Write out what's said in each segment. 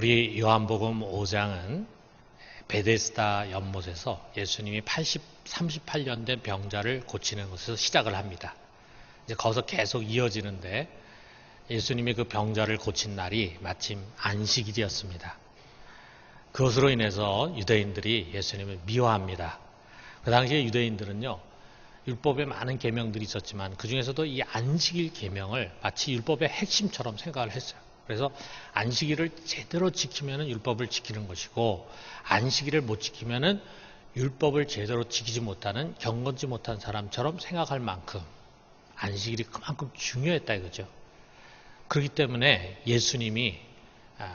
우리 요한복음 5장은 베데스다 연못에서 예수님이 38년 된 병자를 고치는 것에서 시작을 합니다. 이제 거기서 계속 이어지는데 예수님이 그 병자를 고친 날이 마침 안식일이었습니다. 그것으로 인해서 유대인들이 예수님을 미워합니다. 그 당시에 유대인들은요, 율법에 많은 계명들이 있었지만 그 중에서도 이 안식일 계명을 마치 율법의 핵심처럼 생각을 했어요. 그래서 안식일을 제대로 지키면 율법을 지키는 것이고, 안식일을 못 지키면 율법을 제대로 지키지 못하는 경건지 못한 사람처럼 생각할 만큼 안식일이 그만큼 중요했다 이거죠. 그렇기 때문에 예수님이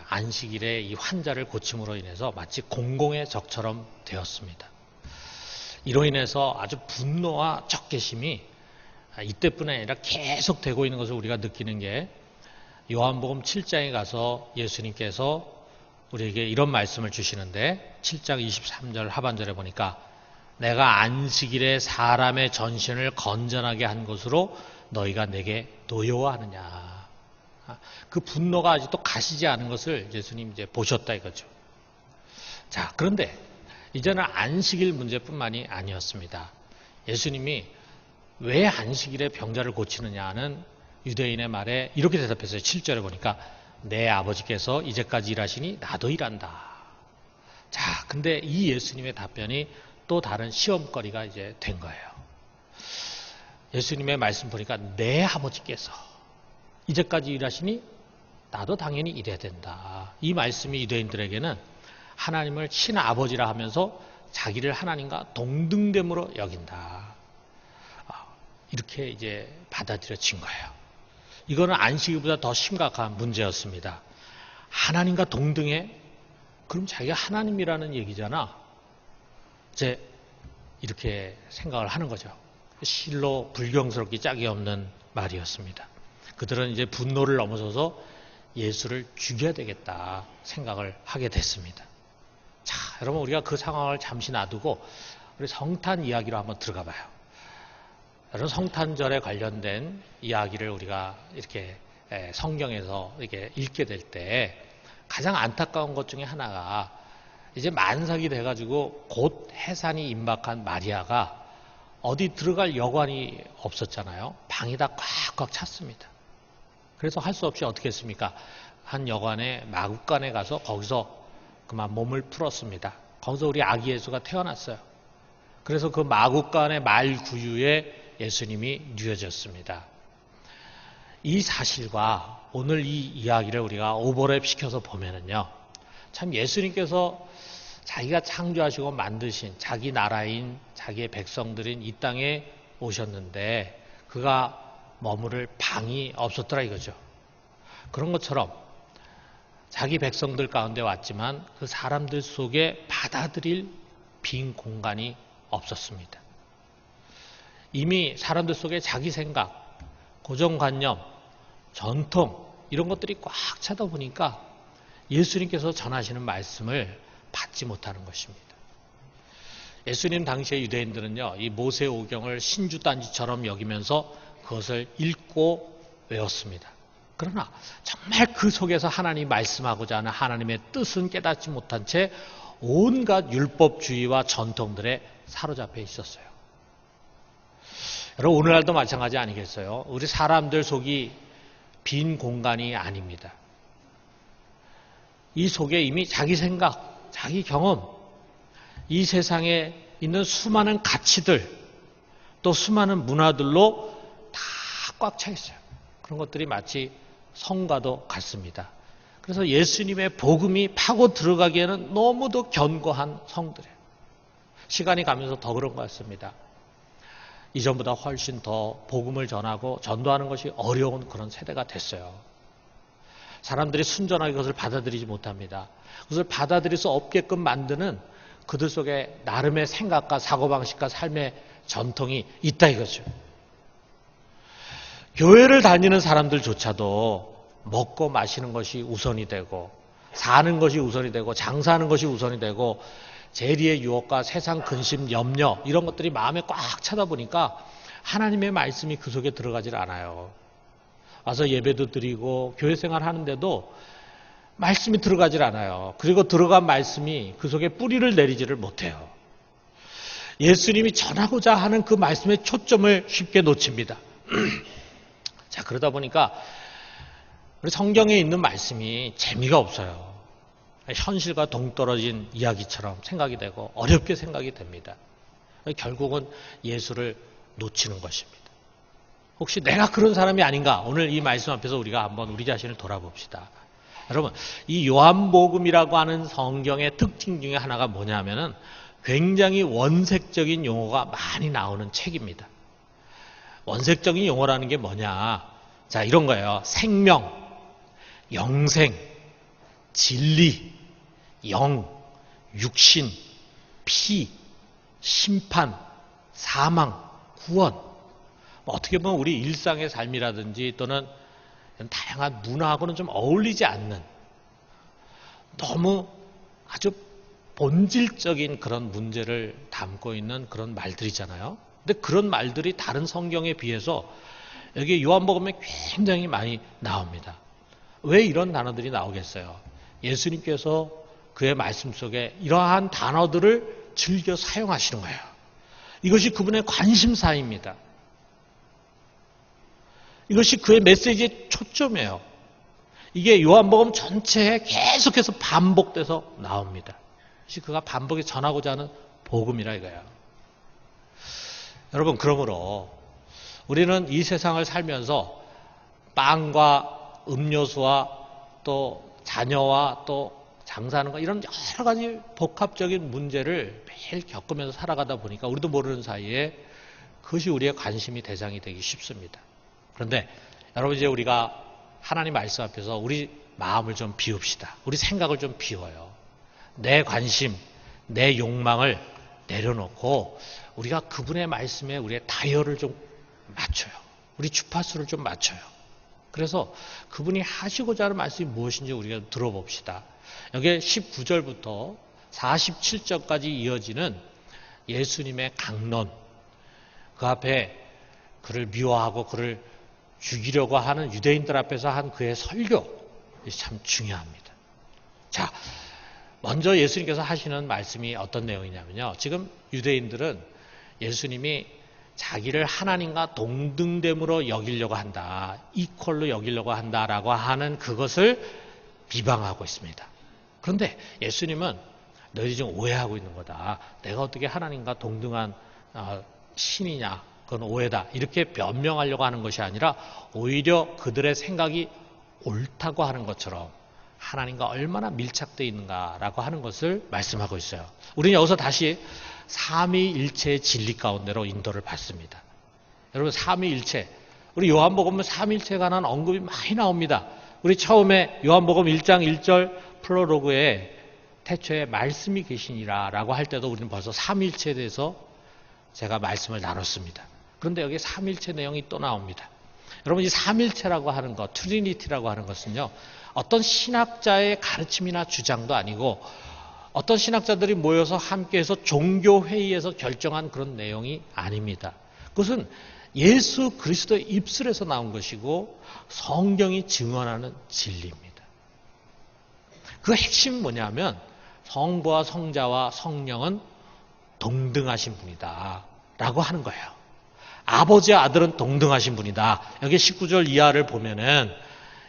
안식일에 이 환자를 고침으로 인해서 마치 공공의 적처럼 되었습니다. 이로 인해서 아주 분노와 적개심이 이때뿐 아니라 계속 되고 있는 것을 우리가 느끼는 게, 요한복음 7장에 가서 예수님께서 우리에게 이런 말씀을 주시는데, 7장 23절 하반절에 보니까 내가 안식일에 사람의 전신을 건전하게 한 것으로 너희가 내게 노여워하느냐. 그 분노가 아직도 가시지 않은 것을 예수님 이제 보셨다 이거죠. 자, 그런데 이제는 안식일 문제뿐만이 아니었습니다. 예수님이 왜 안식일에 병자를 고치느냐는 유대인의 말에 이렇게 대답했어요. 7절에 보니까 내 아버지께서 이제까지 일하시니 나도 일한다. 자, 근데 이 예수님의 답변이 또 다른 시험거리가 이제 된 거예요. 예수님의 말씀 보니까 내 아버지께서 이제까지 일하시니 나도 당연히 일해야 된다. 이 말씀이 유대인들에게는 하나님을 친아버지라 하면서 자기를 하나님과 동등됨으로 여긴다. 이렇게 이제 받아들여진 거예요. 이거는 안식일보다 더 심각한 문제였습니다. 하나님과 동등해? 그럼 자기가 하나님이라는 얘기잖아. 이제 이렇게 생각을 하는 거죠. 실로 불경스럽기 짝이 없는 말이었습니다. 그들은 이제 분노를 넘어서서 예수를 죽여야 되겠다 생각을 하게 됐습니다. 자, 여러분, 우리가 그 상황을 잠시 놔두고 우리 성탄 이야기로 한번 들어가 봐요. 여러분, 성탄절에 관련된 이야기를 우리가 이렇게 성경에서 이렇게 읽게 될 때 가장 안타까운 것 중에 하나가, 이제 만삭이 돼가지고 곧 해산이 임박한 마리아가 어디 들어갈 여관이 없었잖아요. 방이 다 꽉꽉 찼습니다. 그래서 할 수 없이 어떻게 했습니까? 한 여관에 마구간에 가서 거기서 그만 몸을 풀었습니다. 거기서 우리 아기 예수가 태어났어요. 그래서 그 마구간의 말구유에 예수님이 누워졌습니다. 이 사실과 오늘 이 이야기를 우리가 오버랩 시켜서 보면은요, 참 예수님께서 자기가 창조하시고 만드신 자기 나라인 자기의 백성들인 이 땅에 오셨는데 그가 머무를 방이 없었더라 이거죠. 그런 것처럼 자기 백성들 가운데 왔지만 그 사람들 속에 받아들일 빈 공간이 없었습니다. 이미 사람들 속에 자기 생각, 고정관념, 전통 이런 것들이 꽉 차다 보니까 예수님께서 전하시는 말씀을 받지 못하는 것입니다. 예수님 당시의 유대인들은요, 이 모세오경을 신주단지처럼 여기면서 그것을 읽고 외웠습니다. 그러나 정말 그 속에서 하나님이 말씀하고자 하는 하나님의 뜻은 깨닫지 못한 채 온갖 율법주의와 전통들에 사로잡혀 있었어요. 여러분, 오늘날도 마찬가지 아니겠어요? 우리 사람들 속이 빈 공간이 아닙니다. 이 속에 이미 자기 생각, 자기 경험, 이 세상에 있는 수많은 가치들, 또 수많은 문화들로 다 꽉 차 있어요. 그런 것들이 마치 성과도 같습니다. 그래서 예수님의 복음이 파고 들어가기에는 너무도 견고한 성들이에요. 시간이 가면서 더 그런 것 같습니다. 이전보다 훨씬 더 복음을 전하고 전도하는 것이 어려운 그런 세대가 됐어요. 사람들이 순전하게 그것을 받아들이지 못합니다. 그것을 받아들일 수 없게끔 만드는 그들 속에 나름의 생각과 사고방식과 삶의 전통이 있다 이거죠. 교회를 다니는 사람들조차도 먹고 마시는 것이 우선이 되고, 사는 것이 우선이 되고, 장사하는 것이 우선이 되고, 재리의 유혹과 세상 근심, 염려 이런 것들이 마음에 꽉 차다 보니까 하나님의 말씀이 그 속에 들어가질 않아요. 와서 예배도 드리고 교회 생활 하는데도 말씀이 들어가질 않아요. 그리고 들어간 말씀이 그 속에 뿌리를 내리지를 못해요. 예수님이 전하고자 하는 그 말씀의 초점을 쉽게 놓칩니다. 자, 그러다 보니까 우리 성경에 있는 말씀이 재미가 없어요. 현실과 동떨어진 이야기처럼 생각이 되고 어렵게 생각이 됩니다. 결국은 예수를 놓치는 것입니다. 혹시 내가 그런 사람이 아닌가? 오늘 이 말씀 앞에서 우리가 한번 우리 자신을 돌아봅시다. 여러분, 이 요한복음이라고 하는 성경의 특징 중에 하나가 뭐냐면은 굉장히 원색적인 용어가 많이 나오는 책입니다. 원색적인 용어라는 게 뭐냐? 자, 이런 거예요. 생명, 영생, 진리, 영, 육신, 피, 심판, 사망, 구원. 어떻게 보면 우리 일상의 삶이라든지 또는 다양한 문화하고는 좀 어울리지 않는 너무 아주 본질적인 그런 문제를 담고 있는 그런 말들이잖아요. 근데 그런 말들이 다른 성경에 비해서 여기 요한복음에 굉장히 많이 나옵니다. 왜 이런 단어들이 나오겠어요? 예수님께서 그의 말씀 속에 이러한 단어들을 즐겨 사용하시는 거예요. 이것이 그분의 관심사입니다. 이것이 그의 메시지의 초점이에요. 이게 요한복음 전체에 계속해서 반복돼서 나옵니다. 이것이 그가 반복해 전하고자 하는 복음이라 이거예요. 여러분, 그러므로 우리는 이 세상을 살면서 빵과 음료수와 또 자녀와 또 장사하는 거 이런 여러 가지 복합적인 문제를 매일 겪으면서 살아가다 보니까 우리도 모르는 사이에 그것이 우리의 관심이 대상이 되기 쉽습니다. 그런데 여러분, 이제 우리가 하나님 말씀 앞에서 우리 마음을 좀 비웁시다. 우리 생각을 좀 비워요. 내 관심, 내 욕망을 내려놓고 우리가 그분의 말씀에 우리의 다이얼을 좀 맞춰요. 우리 주파수를 좀 맞춰요. 그래서 그분이 하시고자 하는 말씀이 무엇인지 우리가 들어봅시다. 여기에 19절부터 47절까지 이어지는 예수님의 강론, 그 앞에 그를 미워하고 그를 죽이려고 하는 유대인들 앞에서 한 그의 설교, 참 중요합니다. 자, 먼저 예수님께서 하시는 말씀이 어떤 내용이냐면요. 지금 유대인들은 예수님이 자기를 하나님과 동등됨으로 여기려고 한다, 이퀄로 여기려고 한다라고 하는 그것을 비방하고 있습니다. 그런데 예수님은 너희들이 지금 오해하고 있는 거다. 내가 어떻게 하나님과 동등한 신이냐? 그건 오해다. 이렇게 변명하려고 하는 것이 아니라 오히려 그들의 생각이 옳다고 하는 것처럼 하나님과 얼마나 밀착되어 있는가라고 하는 것을 말씀하고 있어요. 우리는 여기서 다시 삼위일체의 진리 가운데로 인도를 받습니다. 여러분, 삼위일체, 우리 요한복음은 삼위일체에 관한 언급이 많이 나옵니다. 우리 처음에 요한복음 1장 1절 프롤로그에 태초에 말씀이 계시니라 라고 할 때도 우리는 벌써 삼위일체에 대해서 제가 말씀을 나눴습니다. 그런데 여기 삼위일체 내용이 또 나옵니다. 여러분, 이 삼위일체라고 하는 것, 트리니티라고 하는 것은요, 어떤 신학자의 가르침이나 주장도 아니고 어떤 신학자들이 모여서 함께해서 종교회의에서 결정한 그런 내용이 아닙니다. 그것은 예수 그리스도의 입술에서 나온 것이고 성경이 증언하는 진리입니다. 그 핵심은 뭐냐면 성부와 성자와 성령은 동등하신 분이다 라고 하는 거예요. 아버지와 아들은 동등하신 분이다. 여기 19절 이하를 보면은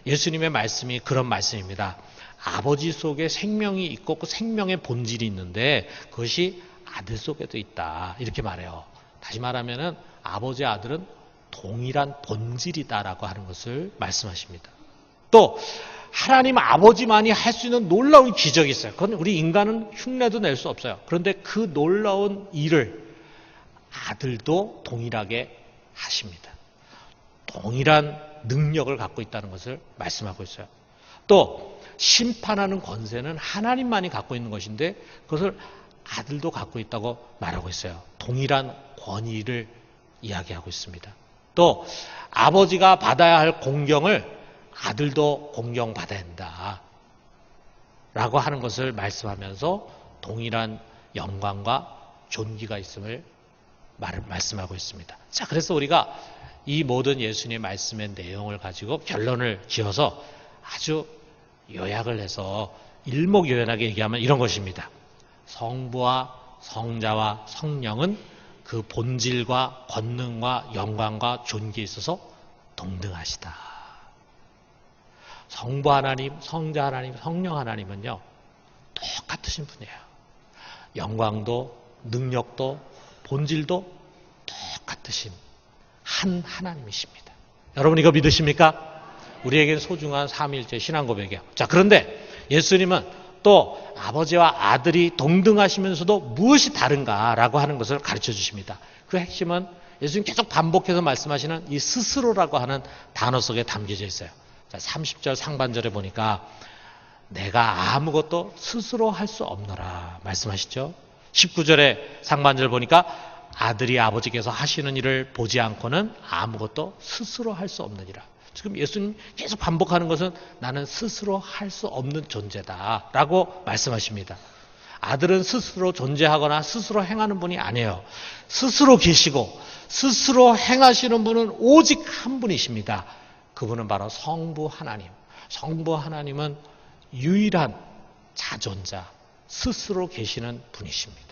예수님의 말씀이 그런 말씀입니다. 아버지 속에 생명이 있고 그 생명의 본질이 있는데 그것이 아들 속에도 있다. 이렇게 말해요. 다시 말하면은 아버지와 아들은 동일한 본질이다라고 하는 것을 말씀하십니다. 또 하나님 아버지만이 할 수 있는 놀라운 기적이 있어요. 그건 우리 인간은 흉내도 낼 수 없어요. 그런데 그 놀라운 일을 아들도 동일하게 하십니다. 동일한 능력을 갖고 있다는 것을 말씀하고 있어요. 또 심판하는 권세는 하나님만이 갖고 있는 것인데 그것을 아들도 갖고 있다고 말하고 있어요. 동일한 권위를 이야기하고 있습니다. 또 아버지가 받아야 할 공경을 아들도 공경받아야 한다 라고 하는 것을 말씀하면서 동일한 영광과 존귀가 있음을 말씀하고 있습니다. 자, 그래서 우리가 이 모든 예수님의 말씀의 내용을 가지고 결론을 지어서 아주 요약을 해서 일목요연하게 얘기하면 이런 것입니다. 성부와 성자와 성령은 그 본질과 권능과 영광과 존귀에 있어서 동등하시다. 성부 하나님, 성자 하나님, 성령 하나님은요, 똑같으신 분이에요. 영광도 능력도 본질도 똑같으신 한 하나님이십니다. 여러분 이거 믿으십니까? 우리에겐 소중한 삼위일체 신앙 고백이에요. 자, 그런데 예수님은 또 아버지와 아들이 동등하시면서도 무엇이 다른가라고 하는 것을 가르쳐 주십니다. 그 핵심은 예수님 계속 반복해서 말씀하시는 이 스스로라고 하는 단어 속에 담겨져 있어요. 자, 30절 상반절에 보니까 내가 아무것도 스스로 할 수 없노라 말씀하시죠. 19절에 상반절 보니까 아들이 아버지께서 하시는 일을 보지 않고는 아무것도 스스로 할 수 없느니라. 지금 예수님 계속 반복하는 것은 나는 스스로 할 수 없는 존재다 라고 말씀하십니다. 아들은 스스로 존재하거나 스스로 행하는 분이 아니에요. 스스로 계시고 스스로 행하시는 분은 오직 한 분이십니다. 그분은 바로 성부 하나님. 성부 하나님은 유일한 자존자, 스스로 계시는 분이십니다.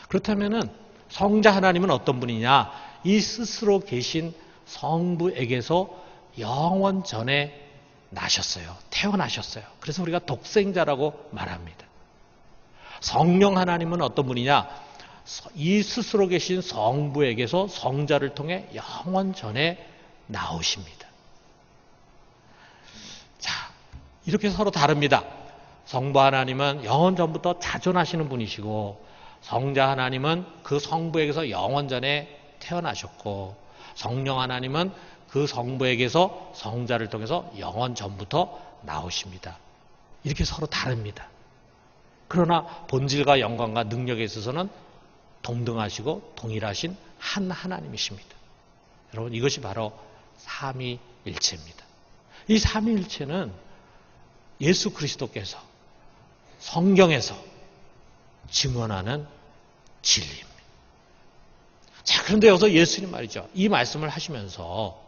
그렇다면 성자 하나님은 어떤 분이냐? 이 스스로 계신 성부에게서 영원 전에 나셨어요. 태어나셨어요. 그래서 우리가 독생자라고 말합니다. 성령 하나님은 어떤 분이냐? 이 스스로 계신 성부에게서 성자를 통해 영원 전에 나오십니다. 자, 이렇게 서로 다릅니다. 성부 하나님은 영원 전부터 자존하시는 분이시고 성자 하나님은 그 성부에게서 영원 전에 태어나셨고 성령 하나님은 그 성부에게서 성자를 통해서 영원 전부터 나오십니다. 이렇게 서로 다릅니다. 그러나 본질과 영광과 능력에 있어서는 동등하시고 동일하신 한 하나님이십니다. 여러분 이것이 바로 삼위일체입니다. 이 삼위일체는 예수 그리스도께서 성경에서 증언하는 진리입니다. 자, 그런데 여기서 예수님 말이죠. 이 말씀을 하시면서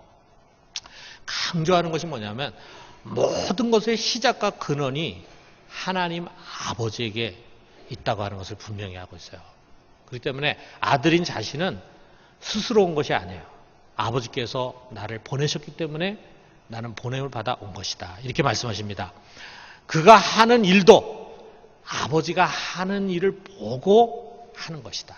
강조하는 것이 뭐냐면 모든 것의 시작과 근원이 하나님 아버지에게 있다고 하는 것을 분명히 하고 있어요. 그렇기 때문에 아들인 자신은 스스로 온 것이 아니에요. 아버지께서 나를 보내셨기 때문에 나는 보냄을 받아 온 것이다. 이렇게 말씀하십니다. 그가 하는 일도 아버지가 하는 일을 보고 하는 것이다.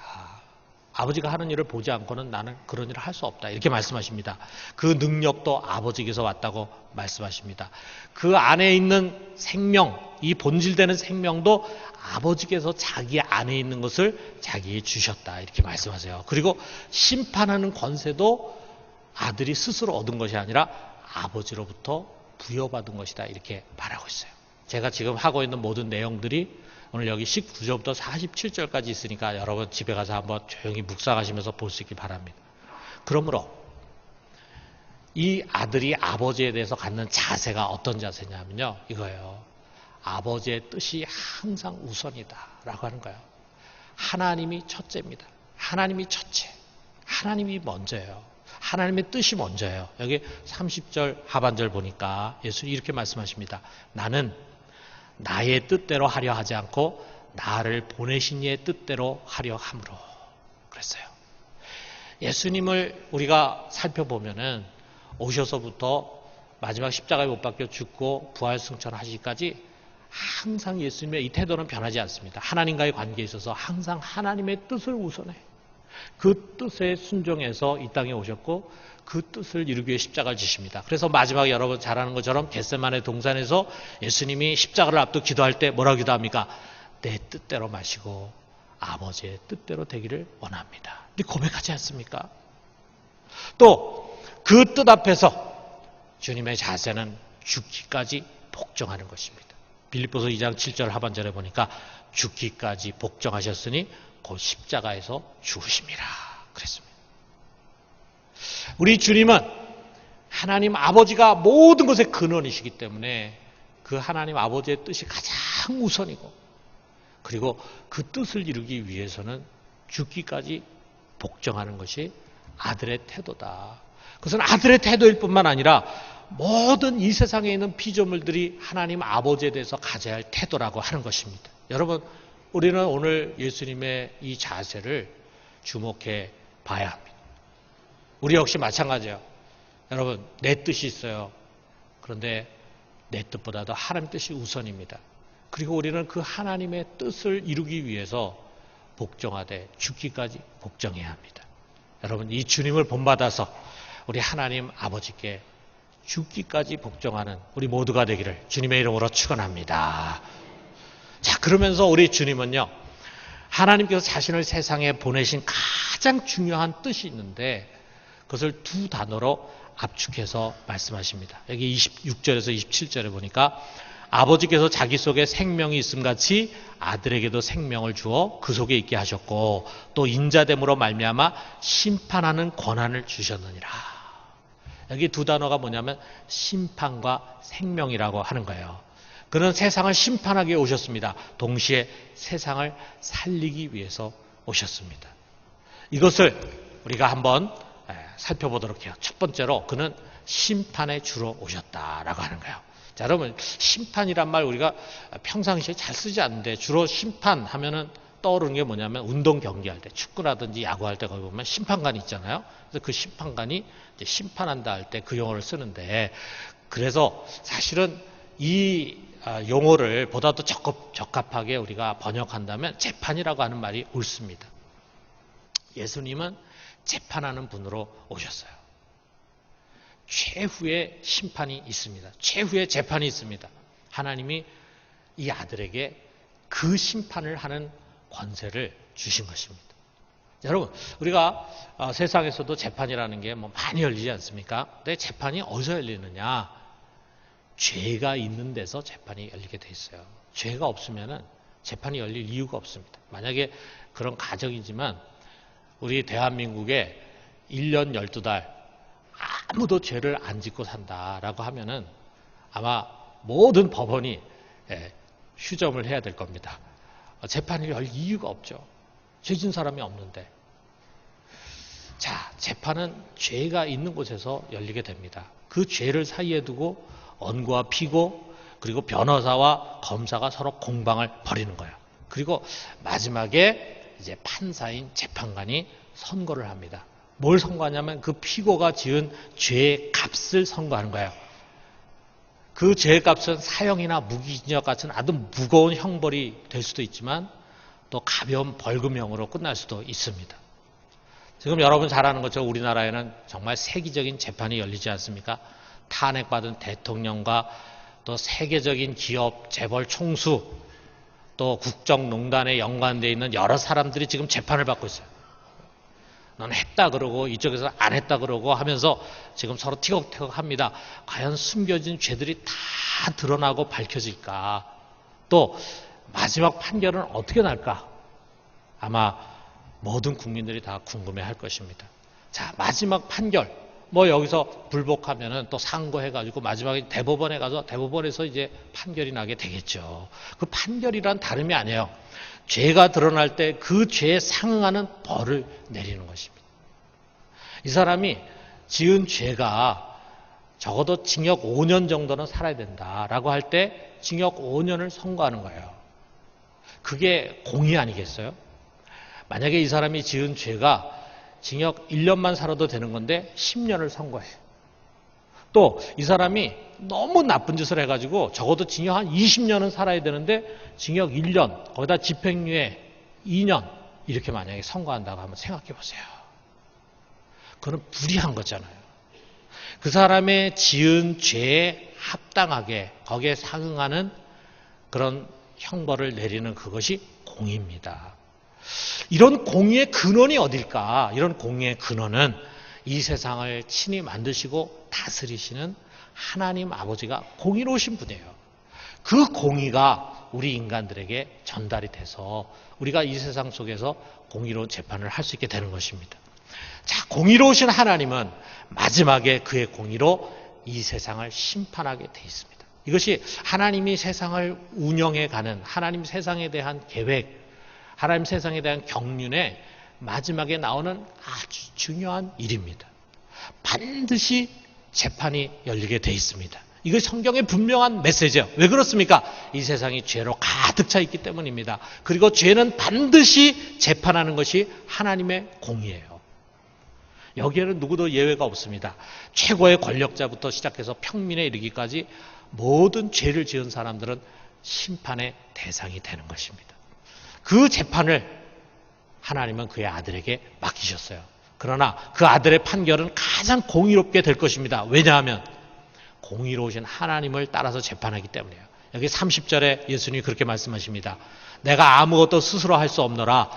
아버지가 하는 일을 보지 않고는 나는 그런 일을 할 수 없다. 이렇게 말씀하십니다. 그 능력도 아버지께서 왔다고 말씀하십니다. 그 안에 있는 생명, 이 본질되는 생명도 아버지께서 자기 안에 있는 것을 자기에 주셨다. 이렇게 말씀하세요. 그리고 심판하는 권세도 아들이 스스로 얻은 것이 아니라 아버지로부터 부여받은 것이다. 이렇게 말하고 있어요. 제가 지금 하고 있는 모든 내용들이 오늘 여기 19절부터 47절까지 있으니까 여러분 집에 가서 한번 조용히 묵상하시면서 볼 수 있길 바랍니다. 그러므로 이 아들이 아버지에 대해서 갖는 자세가 어떤 자세냐면요. 이거예요. 아버지의 뜻이 항상 우선이다 라고 하는 거예요. 하나님이 첫째입니다. 하나님이 첫째. 하나님이 먼저예요. 하나님의 뜻이 먼저예요. 여기 30절 하반절 보니까 예수님이 이렇게 말씀하십니다. 나는 나의 뜻대로 하려 하지 않고 나를 보내신 이의 뜻대로 하려 함으로 그랬어요. 예수님을 우리가 살펴보면은 오셔서부터 마지막 십자가에 못 박혀 죽고 부활 승천하시기까지 항상 예수님의 이 태도는 변하지 않습니다. 하나님과의 관계에 있어서 항상 하나님의 뜻을 우선해. 그 뜻에 순종해서 이 땅에 오셨고 그 뜻을 이루기 위해 십자가를 지십니다. 그래서 마지막에 여러분 잘 아는 것처럼 겟세마네 동산에서 예수님이 십자가를 앞두고 기도할 때 뭐라고 기도합니까? 내 뜻대로 마시고 아버지의 뜻대로 되기를 원합니다. 이렇게 고백하지 않습니까? 또 그 뜻 앞에서 주님의 자세는 죽기까지 복종하는 것입니다. 빌립보서 2장 7절 하반절에 보니까 죽기까지 복종하셨으니 곧 십자가에서 죽으심이라 그랬습니다. 우리 주님은 하나님 아버지가 모든 것의 근원이시기 때문에 그 하나님 아버지의 뜻이 가장 우선이고 그리고 그 뜻을 이루기 위해서는 죽기까지 복종하는 것이 아들의 태도다. 그것은 아들의 태도일 뿐만 아니라 모든 이 세상에 있는 피조물들이 하나님 아버지에 대해서 가져야 할 태도라고 하는 것입니다. 여러분, 우리는 오늘 예수님의 이 자세를 주목해 봐야 합니다. 우리 역시 마찬가지예요. 여러분, 내 뜻이 있어요. 그런데 내 뜻보다도 하나님 뜻이 우선입니다. 그리고 우리는 그 하나님의 뜻을 이루기 위해서 복종하되 죽기까지 복종해야 합니다. 여러분, 이 주님을 본받아서 우리 하나님 아버지께 죽기까지 복종하는 우리 모두가 되기를 주님의 이름으로 축원합니다. 자, 그러면서 우리 주님은요, 하나님께서 자신을 세상에 보내신 가장 중요한 뜻이 있는데 그것을 두 단어로 압축해서 말씀하십니다. 여기 26절에서 27절에 보니까 아버지께서 자기 속에 생명이 있음같이 아들에게도 생명을 주어 그 속에 있게 하셨고 또 인자됨으로 말미암아 심판하는 권한을 주셨느니라. 여기 두 단어가 뭐냐면 심판과 생명이라고 하는 거예요. 그는 세상을 심판하기 위해 오셨습니다. 동시에 세상을 살리기 위해서 오셨습니다. 이것을 우리가 한번 살펴보도록 해요. 첫 번째로 그는 심판의 주로 오셨다라고 하는 거예요. 자, 여러분, 심판이란 말 우리가 평상시에 잘 쓰지 않는데 주로 심판하면은 떠오르는 게 뭐냐면 운동 경기할 때, 축구라든지 야구할 때 거기 보면 심판관이 있잖아요. 그래서 그 심판관이 이제 심판한다 할 때 그 용어를 쓰는데, 그래서 사실은 이 용어를 보다 더 적합하게 우리가 번역한다면 재판이라고 하는 말이 옳습니다. 예수님은 재판하는 분으로 오셨어요. 최후의 심판이 있습니다. 최후의 재판이 있습니다. 하나님이 이 아들에게 그 심판을 하는 권세를 주신 것입니다. 여러분, 우리가 세상에서도 재판이라는 게 뭐 많이 열리지 않습니까? 근데 재판이 어디서 열리느냐? 죄가 있는 데서 재판이 열리게 돼 있어요. 죄가 없으면은 재판이 열릴 이유가 없습니다. 만약에 그런 가정이지만 우리 대한민국에 1년 12달 아무도 죄를 안 짓고 산다라고 하면은 아마 모든 법원이 휴점을 해야 될 겁니다. 재판이 열 이유가 없죠. 죄진 사람이 없는데. 자, 재판은 죄가 있는 곳에서 열리게 됩니다. 그 죄를 사이에 두고 언고와 피고 그리고 변호사와 검사가 서로 공방을 벌이는 거예요. 그리고 마지막에 이제 판사인 재판관이 선고를 합니다. 뭘 선고하냐면 그 피고가 지은 죄의 값을 선고하는 거예요. 그 죄의 값은 사형이나 무기징역 같은 아주 무거운 형벌이 될 수도 있지만 또 가벼운 벌금형으로 끝날 수도 있습니다. 지금 여러분 잘 아는 것처럼 우리나라에는 정말 세계적인 재판이 열리지 않습니까? 탄핵받은 대통령과 또 세계적인 기업, 재벌 총수, 또 국정농단에 연관되어 있는 여러 사람들이 지금 재판을 받고 있어요. 넌 했다 그러고 이쪽에서 안 했다 그러고 하면서 지금 서로 티격태격 합니다. 과연 숨겨진 죄들이 다 드러나고 밝혀질까? 또 마지막 판결은 어떻게 날까? 아마 모든 국민들이 다 궁금해할 것입니다. 자, 마지막 판결. 뭐 여기서 불복하면은 또 상고해가지고 마지막에 대법원에 가서 대법원에서 이제 판결이 나게 되겠죠. 그 판결이란 다름이 아니에요. 죄가 드러날 때 그 죄에 상응하는 벌을 내리는 것입니다. 이 사람이 지은 죄가 적어도 징역 5년 정도는 살아야 된다라고 할 때 징역 5년을 선고하는 거예요. 그게 공의 아니겠어요? 만약에 이 사람이 지은 죄가 징역 1년만 살아도 되는 건데 10년을 선고해. 또 이 사람이 너무 나쁜 짓을 해가지고 적어도 징역 한 20년은 살아야 되는데 징역 1년, 거기다 집행유예 2년 이렇게 만약에 선고한다고 한번 생각해 보세요. 그건 불의한 거잖아요. 그 사람의 지은 죄에 합당하게 거기에 상응하는 그런 형벌을 내리는 그것이 공의입니다. 이런 공의의 근원이 어딜까? 이런 공의의 근원은 이 세상을 친히 만드시고 다스리시는 하나님 아버지가 공의로우신 분이에요. 그 공의가 우리 인간들에게 전달이 돼서 우리가 이 세상 속에서 공의로운 재판을 할 수 있게 되는 것입니다. 자, 공의로우신 하나님은 마지막에 그의 공의로 이 세상을 심판하게 돼 있습니다. 이것이 하나님이 세상을 운영해가는 하나님 세상에 대한 계획, 하나님 세상에 대한 경륜의 마지막에 나오는 아주 중요한 일입니다. 반드시 재판이 열리게 돼 있습니다. 이거 성경의 분명한 메시지예요. 왜 그렇습니까? 이 세상이 죄로 가득 차 있기 때문입니다. 그리고 죄는 반드시 재판하는 것이 하나님의 공의예요. 여기에는 누구도 예외가 없습니다. 최고의 권력자부터 시작해서 평민에 이르기까지 모든 죄를 지은 사람들은 심판의 대상이 되는 것입니다. 그 재판을 하나님은 그의 아들에게 맡기셨어요. 그러나 그 아들의 판결은 가장 공의롭게 될 것입니다. 왜냐하면 공의로우신 하나님을 따라서 재판하기 때문이에요. 여기 30절에 예수님이 그렇게 말씀하십니다. 내가 아무것도 스스로 할 수 없노라.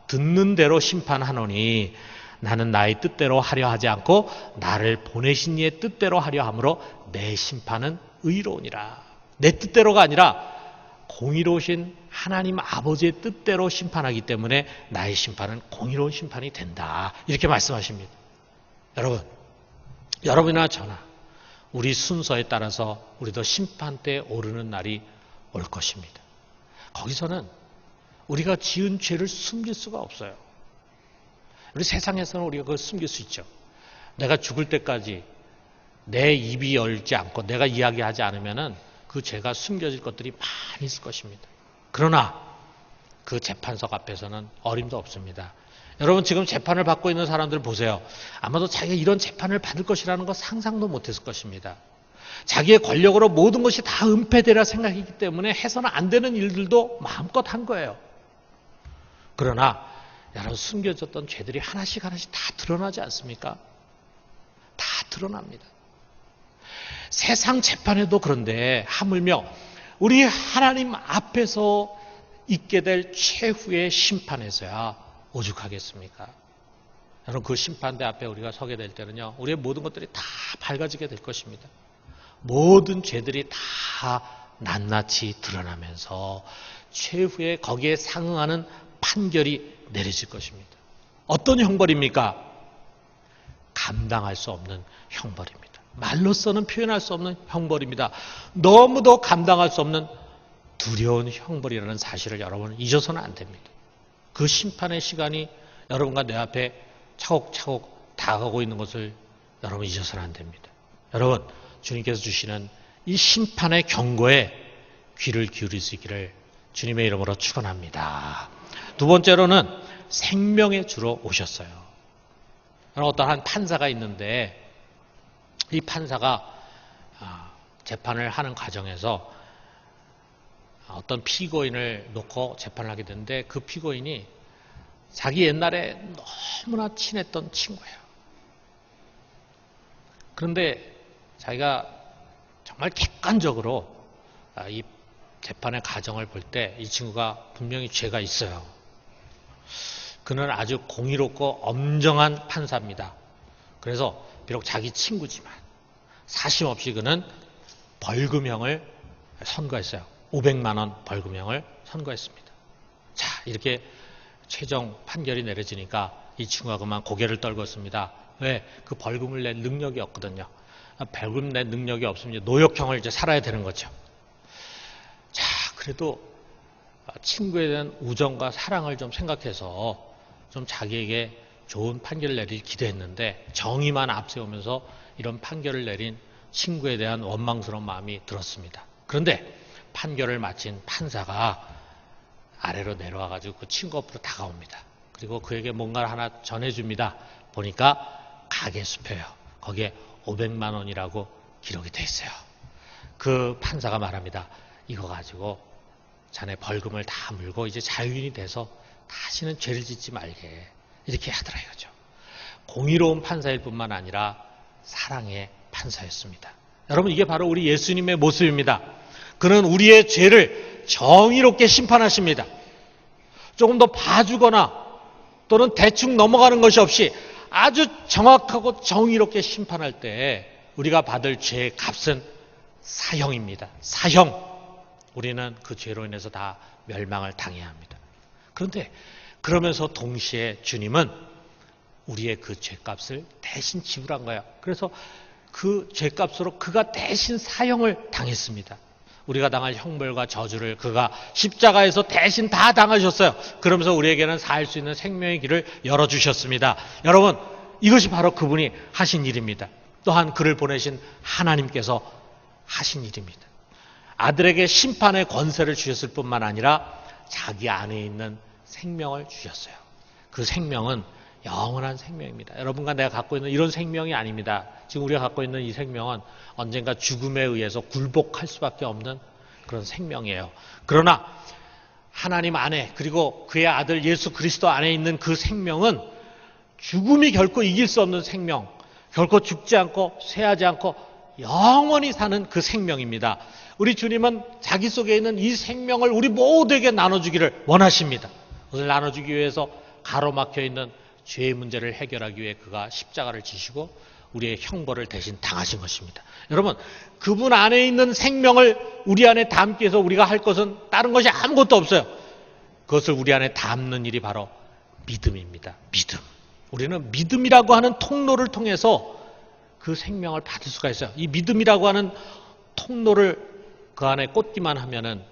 듣는 대로 심판하노니 나는 나의 뜻대로 하려 하지 않고 나를 보내신 이의 뜻대로 하려 함으로 내 심판은 의로우니라. 내 뜻대로가 아니라 공의로우신 하나님 아버지의 뜻대로 심판하기 때문에 나의 심판은 공의로운 심판이 된다. 이렇게 말씀하십니다. 여러분이나 저나 우리 순서에 따라서 우리도 심판대에 오르는 날이 올 것입니다. 거기서는 우리가 지은 죄를 숨길 수가 없어요. 우리 세상에서는 우리가 그걸 숨길 수 있죠. 내가 죽을 때까지 내 입이 열지 않고 내가 이야기하지 않으면은 그 죄가 숨겨질 것들이 많이 있을 것입니다. 그러나 그 재판석 앞에서는 어림도 없습니다. 여러분 지금 재판을 받고 있는 사람들 보세요. 아마도 자기가 이런 재판을 받을 것이라는 거 상상도 못했을 것입니다. 자기의 권력으로 모든 것이 다 은폐되라 생각했기 때문에 해서는 안 되는 일들도 마음껏 한 거예요. 그러나 여러분 숨겨졌던 죄들이 하나씩 하나씩 다 드러나지 않습니까? 다 드러납니다. 세상 재판에도 그런데 하물며 우리 하나님 앞에서 있게 될 최후의 심판에서야 오죽하겠습니까? 여러분 그 심판대 앞에 우리가 서게 될 때는요, 우리의 모든 것들이 다 밝아지게 될 것입니다. 모든 죄들이 다 낱낱이 드러나면서 최후에 거기에 상응하는 판결이 내려질 것입니다. 어떤 형벌입니까? 감당할 수 없는 형벌입니다. 말로서는 표현할 수 없는 형벌입니다. 너무도 감당할 수 없는 두려운 형벌이라는 사실을 여러분은 잊어서는 안 됩니다. 그 심판의 시간이 여러분과 내 앞에 차곡차곡 다가오고 있는 것을 여러분 잊어서는 안 됩니다. 여러분 주님께서 주시는 이 심판의 경고에 귀를 기울일 수 있기를 주님의 이름으로 축원합니다. 두 번째로는 생명의 주로 오셨어요. 어떤 한 판사가 있는데 이 판사가 재판을 하는 과정에서 어떤 피고인을 놓고 재판을 하게 되는데 그 피고인이 자기 옛날에 너무나 친했던 친구예요. 그런데 자기가 정말 객관적으로 이 재판의 과정을 볼 때 이 친구가 분명히 죄가 있어요. 그는 아주 공의롭고 엄정한 판사입니다. 그래서 비록 자기 친구지만 사심 없이 그는 벌금형을 선고했어요. 500만 원 벌금형을 선고했습니다. 자, 이렇게 최종 판결이 내려지니까 이 친구가 그만 고개를 떨궜습니다. 왜? 그 벌금을 낼 능력이 없거든요. 벌금 낼 능력이 없으면 노역형을 이제 살아야 되는 거죠. 자, 그래도 친구에 대한 우정과 사랑을 좀 생각해서 좀 자기에게 좋은 판결을 내릴 기대했는데 정의만 앞세우면서 이런 판결을 내린 친구에 대한 원망스러운 마음이 들었습니다. 그런데 판결을 마친 판사가 아래로 내려와가지고 그 친구 앞으로 다가옵니다. 그리고 그에게 뭔가를 하나 전해줍니다. 보니까 가계수표예요. 거기에 500만 원이라고 기록이 돼 있어요. 그 판사가 말합니다. 이거 가지고 자네 벌금을 다 물고 이제 자유인이 돼서 다시는 죄를 짓지 말게 이렇게 하더라 이거죠. 공의로운 판사일 뿐만 아니라 사랑의 판사였습니다. 여러분 이게 바로 우리 예수님의 모습입니다. 그는 우리의 죄를 정의롭게 심판하십니다. 조금 더 봐주거나 또는 대충 넘어가는 것이 없이 아주 정확하고 정의롭게 심판할 때 우리가 받을 죄의 값은 사형입니다. 사형. 우리는 그 죄로 인해서 다 멸망을 당해야 합니다. 그런데 그러면서 동시에 주님은 우리의 그 죄값을 대신 지불한 거예요. 그래서 그 죄값으로 그가 대신 사형을 당했습니다. 우리가 당할 형벌과 저주를 그가 십자가에서 대신 다 당하셨어요. 그러면서 우리에게는 살 수 있는 생명의 길을 열어주셨습니다. 여러분 이것이 바로 그분이 하신 일입니다. 또한 그를 보내신 하나님께서 하신 일입니다. 아들에게 심판의 권세를 주셨을 뿐만 아니라 자기 안에 있는 생명을 주셨어요. 그 생명은 영원한 생명입니다. 여러분과 내가 갖고 있는 이런 생명이 아닙니다. 지금 우리가 갖고 있는 이 생명은 언젠가 죽음에 의해서 굴복할 수밖에 없는 그런 생명이에요. 그러나 하나님 안에, 그리고 그의 아들 예수 그리스도 안에 있는 그 생명은 죽음이 결코 이길 수 없는 생명, 결코 죽지 않고 쇠하지 않고 영원히 사는 그 생명입니다. 우리 주님은 자기 속에 있는 이 생명을 우리 모두에게 나눠주기를 원하십니다. 그것을 나눠주기 위해서 가로막혀 있는 죄의 문제를 해결하기 위해 그가 십자가를 지시고 우리의 형벌을 대신 당하신 것입니다. 여러분, 그분 안에 있는 생명을 우리 안에 담기 위해서 우리가 할 것은 다른 것이 아무것도 없어요. 그것을 우리 안에 담는 일이 바로 믿음입니다. 믿음. 우리는 믿음이라고 하는 통로를 통해서 그 생명을 받을 수가 있어요. 이 믿음이라고 하는 통로를 그 안에 꽂기만 하면은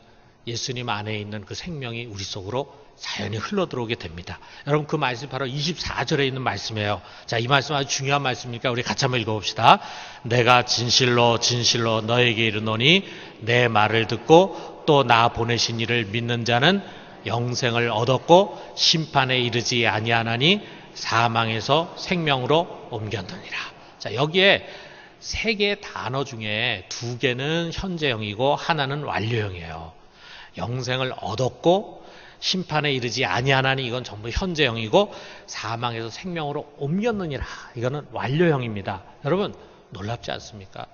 예수님 안에 있는 그 생명이 우리 속으로 자연히 흘러들어오게 됩니다. 여러분, 그 말씀이 바로 24절에 있는 말씀이에요. 자, 이 말씀 아주 중요한 말씀이니까 우리 같이 한번 읽어봅시다. 내가 진실로 진실로 너에게 이르노니 내 말을 듣고 또 나 보내신 이를 믿는 자는 영생을 얻었고 심판에 이르지 아니하나니 사망에서 생명으로 옮겼느니라. 자, 여기에 세 개의 단어 중에 두 개는 현재형이고 하나는 완료형이에요. 영생을 얻었고 심판에 이르지 아니하나니 이건 전부 현재형이고 사망에서 생명으로 옮겼느니라 이거는 완료형입니다. 여러분, 놀랍지 않습니까?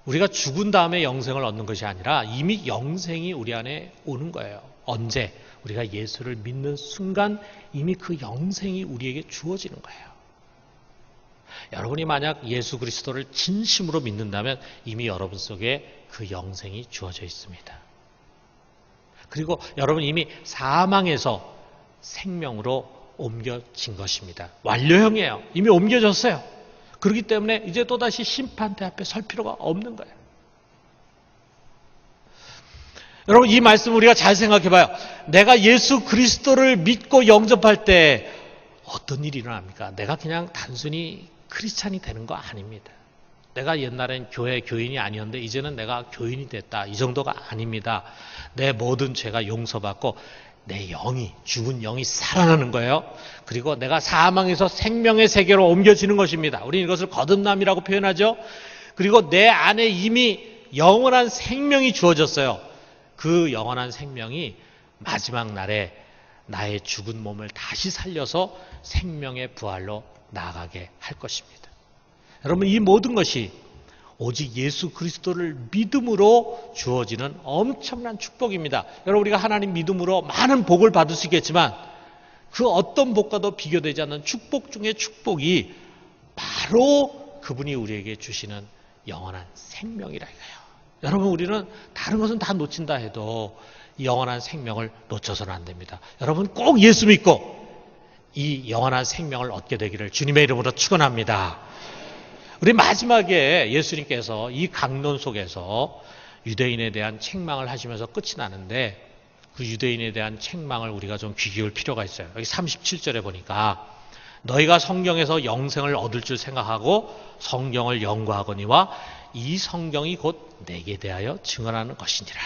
우리가 죽은 다음에 영생을 얻는 것이 아니라 이미 영생이 우리 안에 오는 거예요. 언제? 우리가 예수를 믿는 순간 이미 그 영생이 우리에게 주어지는 거예요. 여러분이 만약 예수 그리스도를 진심으로 믿는다면 이미 여러분 속에 그 영생이 주어져 있습니다. 그리고 여러분 이미 사망에서 생명으로 옮겨진 것입니다. 완료형이에요. 이미 옮겨졌어요. 그렇기 때문에 이제 또다시 심판대 앞에 설 필요가 없는 거예요. 여러분, 이 말씀 우리가 잘 생각해 봐요. 내가 예수 그리스도를 믿고 영접할 때 어떤 일이 일어납니까? 내가 그냥 단순히 크리스찬이 되는 거 아닙니다. 내가 옛날엔 교회 교인이 아니었는데 이제는 내가 교인이 됐다. 이 정도가 아닙니다. 내 모든 죄가 용서받고 내 영이, 죽은 영이 살아나는 거예요. 그리고 내가 사망에서 생명의 세계로 옮겨지는 것입니다. 우리는 이것을 거듭남이라고 표현하죠. 그리고 내 안에 이미 영원한 생명이 주어졌어요. 그 영원한 생명이 마지막 날에 나의 죽은 몸을 다시 살려서 생명의 부활로 나아가게 할 것입니다. 여러분, 이 모든 것이 오직 예수 그리스도를 믿음으로 주어지는 엄청난 축복입니다. 여러분, 우리가 하나님 믿음으로 많은 복을 받을 수 있겠지만 그 어떤 복과도 비교되지 않는 축복 중의 축복이 바로 그분이 우리에게 주시는 영원한 생명이라 이거예요. 여러분, 우리는 다른 것은 다 놓친다 해도 이 영원한 생명을 놓쳐서는 안 됩니다. 여러분, 꼭 예수 믿고 이 영원한 생명을 얻게 되기를 주님의 이름으로 축원합니다. 우리 마지막에 예수님께서 이 강론 속에서 유대인에 대한 책망을 하시면서 끝이 나는데 그 유대인에 대한 책망을 우리가 좀 귀 기울 필요가 있어요. 여기 37절에 보니까 너희가 성경에서 영생을 얻을 줄 생각하고 성경을 연구하거니와 이 성경이 곧 내게 대하여 증언하는 것이니라.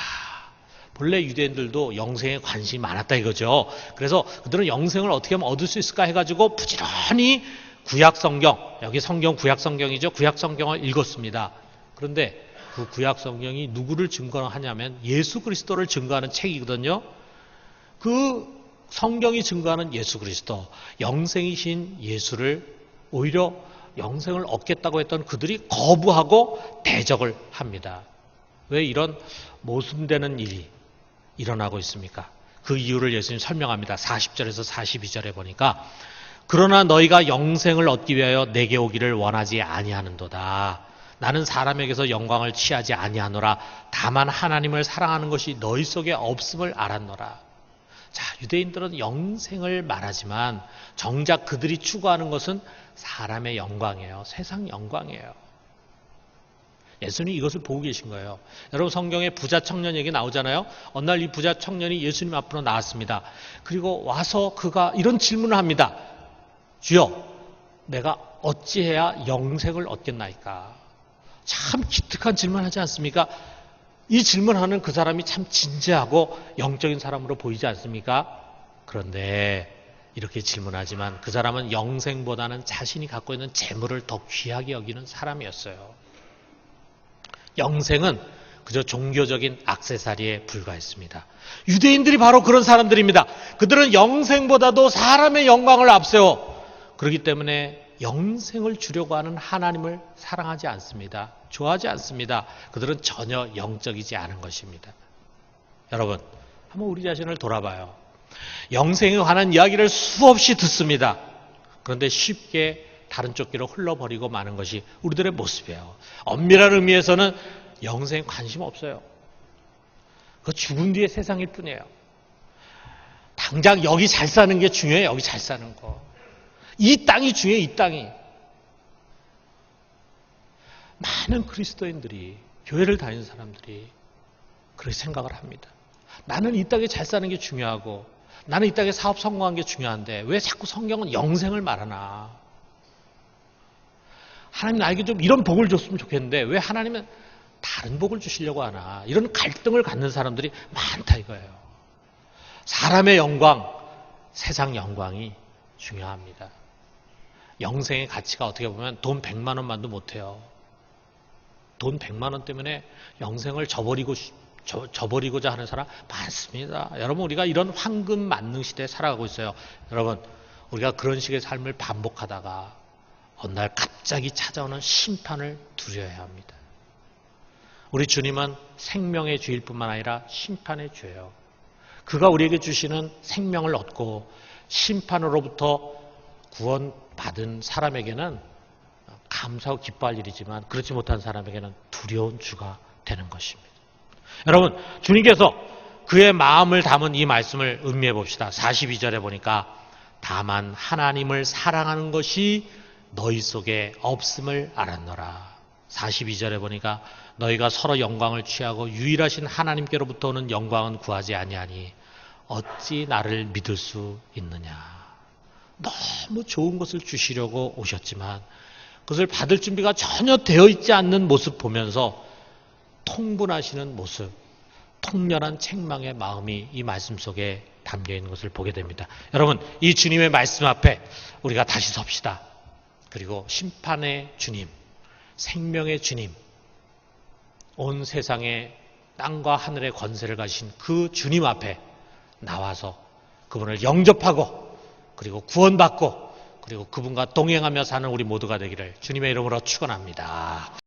본래 유대인들도 영생에 관심이 많았다 이거죠. 그래서 그들은 영생을 어떻게 하면 얻을 수 있을까 해가지고 부지런히 구약성경, 여기 성경 구약성경이죠. 구약성경을 읽었습니다. 그런데 그 구약성경이 누구를 증거하냐면 예수 그리스도를 증거하는 책이거든요. 그 성경이 증거하는 예수 그리스도, 영생이신 예수를 오히려 영생을 얻겠다고 했던 그들이 거부하고 대적을 합니다. 왜 이런 모순되는 일이 일어나고 있습니까? 그 이유를 예수님 설명합니다. 40절에서 42절에 보니까 그러나 너희가 영생을 얻기 위하여 내게 오기를 원하지 아니하는도다. 나는 사람에게서 영광을 취하지 아니하노라. 다만 하나님을 사랑하는 것이 너희 속에 없음을 알았노라. 자, 유대인들은 영생을 말하지만 정작 그들이 추구하는 것은 사람의 영광이에요. 세상 영광이에요. 예수님이 이것을 보고 계신 거예요. 여러분, 성경에 부자 청년 얘기 나오잖아요. 어느 날 이 부자 청년이 예수님 앞으로 나왔습니다. 그리고 와서 그가 이런 질문을 합니다. 주여, 내가 어찌해야 영생을 얻겠나이까? 참 기특한 질문하지 않습니까? 이 질문하는 그 사람이 참 진지하고 영적인 사람으로 보이지 않습니까? 그런데 이렇게 질문하지만 그 사람은 영생보다는 자신이 갖고 있는 재물을 더 귀하게 여기는 사람이었어요. 영생은 그저 종교적인 액세서리에 불과했습니다. 유대인들이 바로 그런 사람들입니다. 그들은 영생보다도 사람의 영광을 앞세워 그렇기 때문에 영생을 주려고 하는 하나님을 사랑하지 않습니다. 좋아하지 않습니다. 그들은 전혀 영적이지 않은 것입니다. 여러분, 한번 우리 자신을 돌아봐요. 영생에 관한 이야기를 수없이 듣습니다. 그런데 쉽게 다른 쪽으로 흘러버리고 마는 것이 우리들의 모습이에요. 엄밀한 의미에서는 영생에 관심 없어요. 그 죽은 뒤의 세상일 뿐이에요. 당장 여기 잘 사는 게 중요해요. 여기 잘 사는 거. 이 땅이 중요해요. 이 땅이. 많은 그리스도인들이, 교회를 다니는 사람들이 그렇게 생각을 합니다. 나는 이 땅에 잘 사는 게 중요하고 나는 이 땅에 사업 성공한 게 중요한데 왜 자꾸 성경은 영생을 말하나? 하나님 나에게 좀 이런 복을 줬으면 좋겠는데 왜 하나님은 다른 복을 주시려고 하나? 이런 갈등을 갖는 사람들이 많다 이거예요. 사람의 영광, 세상 영광이 중요합니다. 영생의 가치가 어떻게 보면 돈 100만 원만도 못해요. 돈 100만 원 때문에 영생을 저버리고자 하는 사람 많습니다. 여러분, 우리가 이런 황금 만능 시대에 살아가고 있어요. 여러분, 우리가 그런 식의 삶을 반복하다가 어느 날 갑자기 찾아오는 심판을 두려워야 합니다. 우리 주님은 생명의 주일 뿐만 아니라 심판의 주예요. 그가 우리에게 주시는 생명을 얻고 심판으로부터 구원받은 사람에게는 감사하고 기뻐할 일이지만 그렇지 못한 사람에게는 두려운 주가 되는 것입니다. 여러분, 주님께서 그의 마음을 담은 이 말씀을 음미해 봅시다. 42절에 보니까 다만 하나님을 사랑하는 것이 너희 속에 없음을 알았노라. 42절에 보니까 너희가 서로 영광을 취하고 유일하신 하나님께로부터 오는 영광은 구하지 아니하니 어찌 나를 믿을 수 있느냐. 너무 좋은 것을 주시려고 오셨지만 그것을 받을 준비가 전혀 되어 있지 않는 모습 보면서 통분하시는 모습, 통렬한 책망의 마음이 이 말씀 속에 담겨 있는 것을 보게 됩니다. 여러분, 이 주님의 말씀 앞에 우리가 다시 섭시다. 그리고 심판의 주님, 생명의 주님, 온 세상에 땅과 하늘의 권세를 가진 그 주님 앞에 나와서 그분을 영접하고 그리고 구원받고 그리고 그분과 동행하며 사는 우리 모두가 되기를 주님의 이름으로 축원합니다.